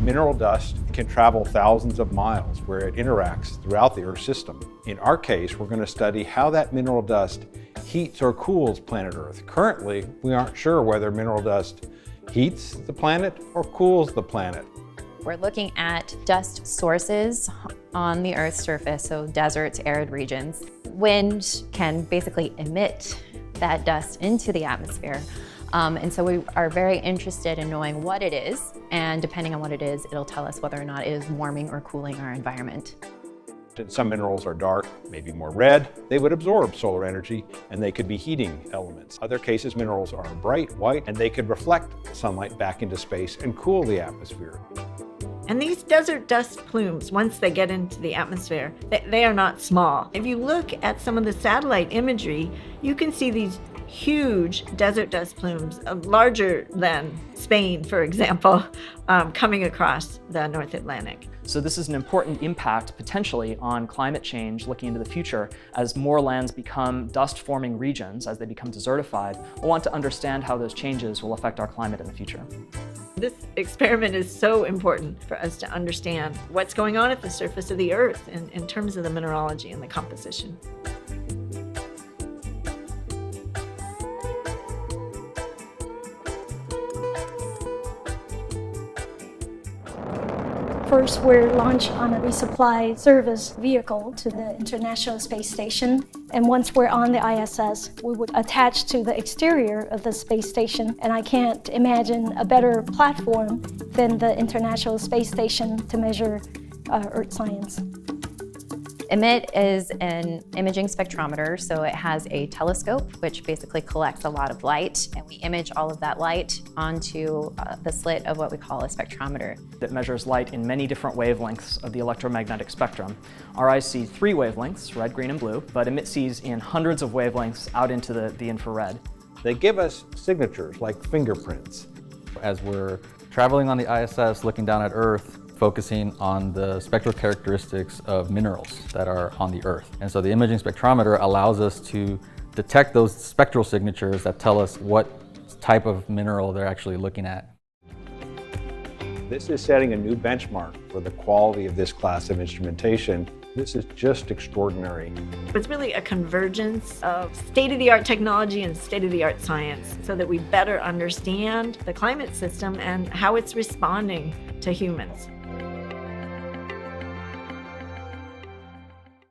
Mineral dust can travel thousands of miles where it interacts throughout the Earth system. In our case, we're going to study how that mineral dust heats or cools planet Earth. Currently, we aren't sure whether mineral dust heats the planet or cools the planet. We're looking at dust sources on the Earth's surface, so deserts, arid regions. Wind can basically emit that dust into the atmosphere. And so we are very interested in knowing what it is, and depending on what it is, it'll tell us whether or not it is warming or cooling our environment. Some minerals are dark, maybe more red. They would absorb solar energy, and they could be heating elements. Other cases, minerals are bright white, and they could reflect sunlight back into space and cool the atmosphere. And these desert dust plumes, once they get into the atmosphere, they are not small. If you look at some of the satellite imagery, you can see these huge desert dust plumes, larger than Spain, for example, coming across the North Atlantic. So this is an important impact potentially on climate change looking into the future. As more lands become dust-forming regions, as they become desertified, we'll want to understand how those changes will affect our climate in the future. This experiment is so important for us to understand what's going on at the surface of the Earth in terms of the mineralogy and the composition. First, we're launched on a resupply service vehicle to the International Space Station. And once we're on the ISS, we would attach to the exterior of the space station. And I can't imagine a better platform than the International Space Station to measure Earth science. EMIT is an imaging spectrometer, so it has a telescope which basically collects a lot of light, and we image all of that light onto the slit of what we call a spectrometer. It measures light in many different wavelengths of the electromagnetic spectrum. Our eyes see 3 wavelengths, red, green, and blue, but EMIT sees in hundreds of wavelengths out into the infrared. They give us signatures like fingerprints. As we're traveling on the ISS, looking down at Earth, focusing on the spectral characteristics of minerals that are on the Earth. And so the imaging spectrometer allows us to detect those spectral signatures that tell us what type of mineral they're actually looking at. This is setting a new benchmark for the quality of this class of instrumentation. This is just extraordinary. It's really a convergence of state-of-the-art technology and state-of-the-art science so that we better understand the climate system and how it's responding to humans.